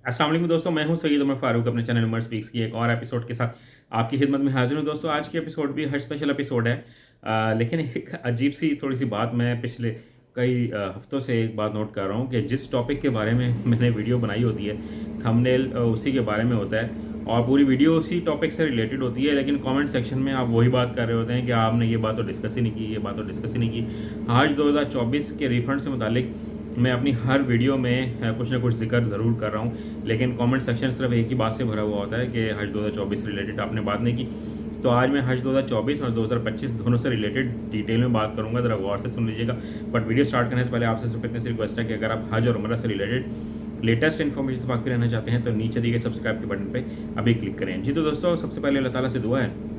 अस्सलाम वालेकुम दोस्तों, मैं हूं सईद उमर फारूक अपने चैनल उमर स्पीक्स की एक और एपिसोड के साथ आपकी खिदमत में हाजिर हूं। दोस्तों आज की एपिसोड भी हज स्पेशल एपिसोड है। लेकिन एक अजीब सी थोड़ी सी बात मैं पिछले कई हफ्तों से एक बात नोट कर रहा हूं कि जिस टॉपिक के बारे में मैंने वीडियो बनाई होती है, थंबनेल उसी के बारे में होता है और पूरी वीडियो उसी टॉपिक से रिलेटेड होती है, लेकिन कमेंट सेक्शन में आप वही बात कर रहे होते हैं कि आपने ये बात तो डिस्कस ही नहीं की, ये बात तो डिस्कस ही नहीं की। हज 2024 के रिफंड से मुतालिक मैं अपनी हर वीडियो में कुछ ना कुछ जिक्र ज़रूर कर रहा हूँ, लेकिन कमेंट सेक्शन सिर्फ एक ही बात से भरा हुआ होता है कि हज 2024 से रिलेटेड आपने बात नहीं की। तो आज मैं हज 2024 और 2025 दोनों से रिलेटेड डिटेल में बात करूँगा, ज़रा गौर से सुन लीजिएगा। बट वीडियो स्टार्ट करने से पहले आपसे सिर्फ इतनी सी रिक्वेस्ट है कि अगर आप हज और उम्रा से रिलेटेड लेटेस्ट इन्फॉर्मेशन से वाकिफ रहना चाहते हैं तो नीचे दिए गए सब्सक्राइब के बटन पर अभी क्लिक करें। जी तो दोस्तों, सबसे पहले अल्लाह ताला से दुआ है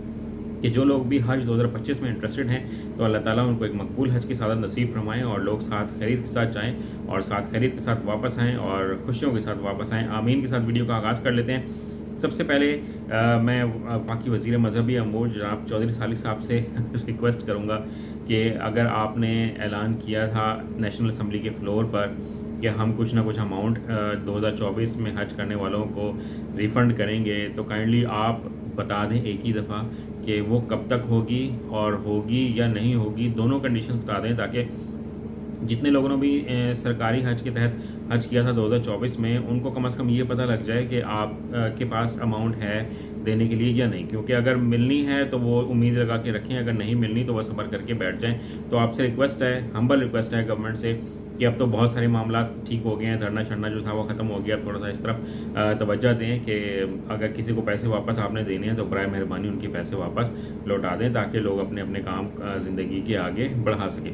कि जो लोग भी हज 2025 में इंटरेस्टेड हैं तो अल्लाह ताला उनको एक मकबूल हज की सादत नसीब फरमाएं और लोग साथ खरीद के साथ जाएं और साथ खरीद के साथ वापस आएँ और खुशियों के साथ वापस आएँ। आमीन के साथ वीडियो का आगाज़ कर लेते हैं। सबसे पहले मैं वफाकी वज़ीर मजहबी अमूर जनाब चौधरी सालिक साहब से रिक्वेस्ट करूँगा कि अगर आपने ऐलान किया था नेशनल असम्बली के फ्लोर पर कि हम कुछ ना कुछ अमाउंट 2024 में हज करने वालों को रिफ़ंड करेंगे, तो काइंडली आप बता दें एक ही दफ़ा कि वो कब तक होगी और होगी या नहीं होगी, दोनों कंडीशंस बता दें ताकि जितने लोगों ने भी सरकारी हज के तहत हज किया था 2024 में, उनको कम से कम ये पता लग जाए कि आप के पास अमाउंट है देने के लिए या नहीं। क्योंकि अगर मिलनी है तो वो उम्मीद लगा के रखें, अगर नहीं मिलनी तो वह सब्र करके बैठ जाएं। तो आपसे रिक्वेस्ट है, हम्बल रिक्वेस्ट है गवर्नमेंट से कि अब तो बहुत सारे मामला ठीक हो गए हैं, धरना छड़ना जो था वो ख़त्म हो गया। थोड़ा सा इस तरफ तवज्जो दें कि अगर किसी को पैसे वापस आपने देने हैं तो बराए मेहरबानी उनके पैसे वापस लौटा दें ताकि लोग अपने अपने काम ज़िंदगी के आगे बढ़ा सकें।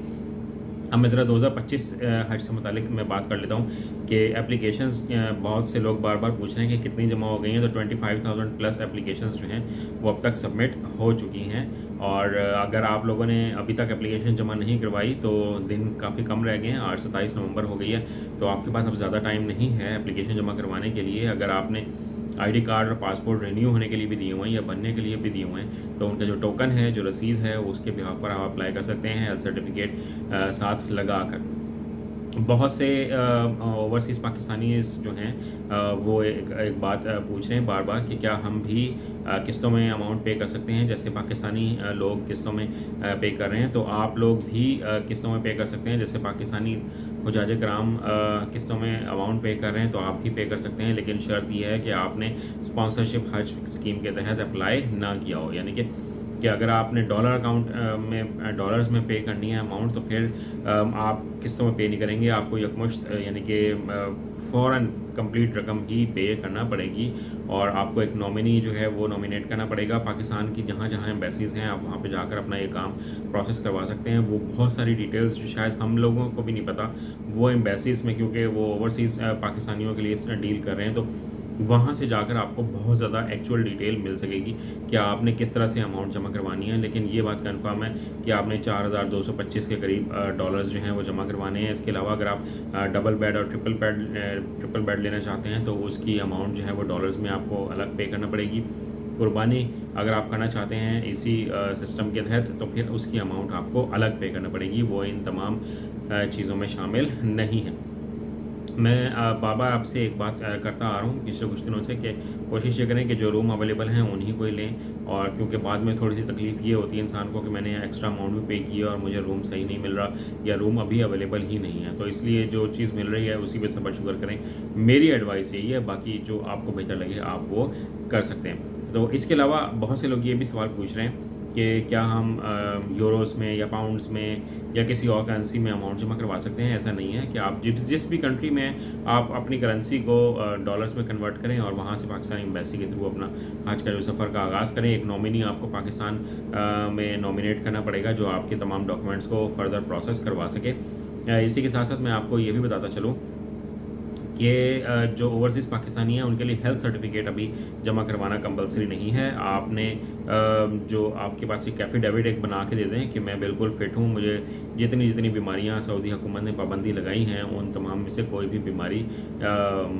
अब मैं ज़रा 2025 हज से मुतालिक मैं बात कर लेता हूँ कि एप्लीकेशंस बहुत से लोग बार बार पूछ रहे हैं कि कितनी जमा हो गई हैं। तो 25,000 प्लस एप्लीकेशंस जो हैं वो अब तक सबमिट हो चुकी हैं। और अगर आप लोगों ने अभी तक एप्लीकेशन जमा नहीं करवाई तो दिन काफ़ी कम रह गए हैं। आज 27 नवंबर हो गई है, तो आपके पास अब ज़्यादा टाइम नहीं है एप्लीकेशन जमा करवाने के लिए। अगर आपने आईडी कार्ड और पासपोर्ट रिन्यू होने के लिए भी दिए हुए हैं या बनने के लिए भी दिए हुए हैं तो उनका जो टोकन है, जो रसीद है, उसके बिहाफ पर आप अप्लाई कर सकते हैं हेल्थ सर्टिफिकेट साथ लगा कर। बहुत से ओवरसीज़ पाकिस्तानी जो हैं वो एक बात पूछ रहे हैं बार बार कि क्या हम भी किस्तों में अमाउंट पे कर सकते हैं, जैसे पाकिस्तानी लोग किस्तों में पे कर रहे हैं तो आप लोग भी किस्तों में पे कर सकते हैं। जैसे पाकिस्तानी हुज्जाज कराम किस्तों में अमाउंट पे कर रहे हैं तो आप भी पे कर सकते हैं, लेकिन शर्त यह है कि आपने स्पॉन्सरशिप हज स्कीम के तहत अप्लाई ना किया हो। यानी कि अगर आपने डॉलर अकाउंट में डॉलर्स में पे करनी है अमाउंट तो फिर आप किस्तों में पे नहीं करेंगे, आपको यकमुश्त यानी कि फ़ौरन कंप्लीट रकम ही पे करना पड़ेगी। और आपको एक नॉमिनी जो है वो नॉमिनेट करना पड़ेगा। पाकिस्तान की जहाँ जहाँ एम्बेसीज़ हैं आप वहाँ पे जाकर अपना ये काम प्रोसेस करवा सकते हैं। वो बहुत सारी डिटेल्स जो शायद हम लोगों को भी नहीं पता, वो एम्बेसीज़ में, क्योंकि वो ओवरसीज़ पाकिस्तानियों के लिए डील कर रहे हैं, तो वहाँ से जाकर आपको बहुत ज़्यादा एक्चुअल डिटेल मिल सकेगी कि आपने किस तरह से अमाउंट जमा करवानी है। लेकिन ये बात कन्फर्म है कि आपने 4,225 के करीब डॉलर्स जो हैं वो जमा करवाने हैं। इसके अलावा अगर आप डबल बेड और ट्रिपल बेड लेना चाहते हैं तो उसकी अमाउंट जो है वो डॉलर्स में आपको अलग पे करना पड़ेगी। कुर्बानी अगर आप करना चाहते हैं इसी सिस्टम के तहत तो फिर उसकी अमाउंट आपको अलग पे करना पड़ेगी, वो इन तमाम चीज़ों में शामिल नहीं है। मैं बार बार आपसे एक बात करता आ रहा हूँ पिछले कुछ दिनों से कि कोशिश ये करें कि जो रूम अवेलेबल हैं उन्हीं को ही लें। और क्योंकि बाद में थोड़ी सी तकलीफ़ ये होती है इंसान को कि मैंने एक्स्ट्रा अमाउंट भी पे किया और मुझे रूम सही नहीं मिल रहा या रूम अभी अवेलेबल ही नहीं है, तो इसलिए जो चीज़ मिल रही है उसी पे सब्र शुक्र करें। मेरी एडवाइस यही है, बाकी जो आपको बेहतर लगे आप वो कर सकते हैं। तो इसके अलावा बहुत से लोग ये भी सवाल पूछ रहे हैं कि क्या हम यूरोस में या पाउंड्स में या किसी और करेंसी में अमाउंट जमा करवा सकते हैं। ऐसा नहीं है कि आप जिस भी कंट्री में आप अपनी करेंसी को डॉलर्स में कन्वर्ट करें और वहाँ से पाकिस्तानी एम्बेसी के थ्रू अपना हज का जो सफ़र का आगाज़ करें। एक नॉमिनी आपको पाकिस्तान में नॉमिनेट करना पड़ेगा जो आपके तमाम डॉक्यूमेंट्स को फर्दर प्रोसेस करवा सके। इसी के साथ साथ मैं आपको ये भी बताता चलूँ कि जो ओवरसीज़ पाकिस्तानी हैं उनके लिए हेल्थ सर्टिफिकेट अभी जमा करवाना कंपलसरी नहीं है। आपने जो आपके पास एक एफिडेविट एक बना के दे दें कि मैं बिल्कुल फ़िट हूँ, मुझे जितनी जितनी बीमारियाँ सऊदी हुकूमत ने पाबंदी लगाई हैं उन तमाम में से कोई भी बीमारी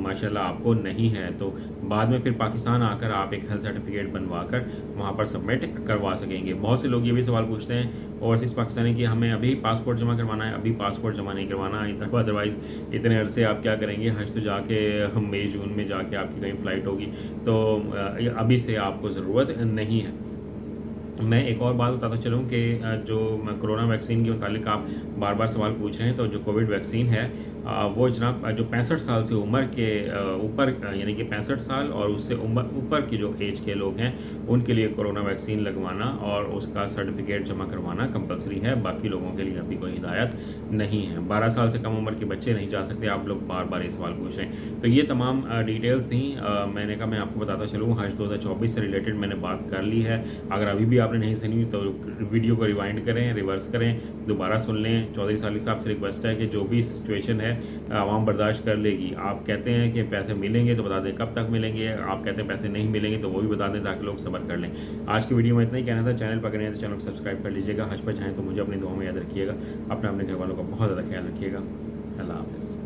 माशाल्लाह आपको नहीं है, तो बाद में फिर पाकिस्तान आकर आप एक हेल्थ सर्टिफिकेट बनवा कर वहाँ पर सबमिट करवा सकेंगे। बहुत से लोग ये भी सवाल पूछते हैं ओवरसीज़ पाकिस्तानी कि हमें अभी पासपोर्ट जमा करवाना है, अभी पासपोर्ट जमा नहीं करवाना, अदरवाइज़ इतने अरसे आप क्या करेंगे, हज तो जाके हम मई जून में जाके आपकी कहीं फ़्लाइट होगी, तो अभी से आपको ज़रूरत नहीं है। मैं एक और बात बताता चलूँ कि जो कोरोना वैक्सीन के मुतालिक आप बार बार सवाल पूछ रहे हैं, तो जो कोविड वैक्सीन है वो जनाब जो 65 साल से उम्र के ऊपर यानी कि 65 साल और उससे ऊपर की जो एज के लोग हैं उनके लिए कोरोना वैक्सीन लगवाना और उसका सर्टिफिकेट जमा करवाना कंपलसरी है। बाकी लोगों के लिए अभी कोई हिदायत नहीं है। 12 साल से कम उम्र के बच्चे नहीं जा सकते। आप लोग बार बार ये सवाल पूछ रहे हैं, तो ये तमाम डिटेल्स थी। मैंने कहा मैं आपको बताता चलूँ, हज 2024 से रिलेटेड मैंने बात कर ली है। अगर अभी भी आपने नहीं सुनी तो वीडियो को रिवाइंड करें, रिवर्स करें, दोबारा सुन लें। चौधरी साली साहब से रिक्वेस्ट है कि जो भी सिचुएशन है आवाम बर्दाश्त कर लेगी। आप कहते हैं कि पैसे मिलेंगे तो बता दें कब तक मिलेंगे, आप कहते हैं पैसे नहीं मिलेंगे तो वो भी बता दें ताकि लोग सब्र कर लें। आज की वीडियो में इतना ही कहना था। चैनल पर करें तो चैनल को सब्सक्राइब कर लीजिएगा। हज पर चाहें तो मुझे अपनी दुआ में याद रखिएगा। अपने घरवालों का बहुत ज़्यादा ख्याल रखिएगा। अल्लाह हाफ़िज़।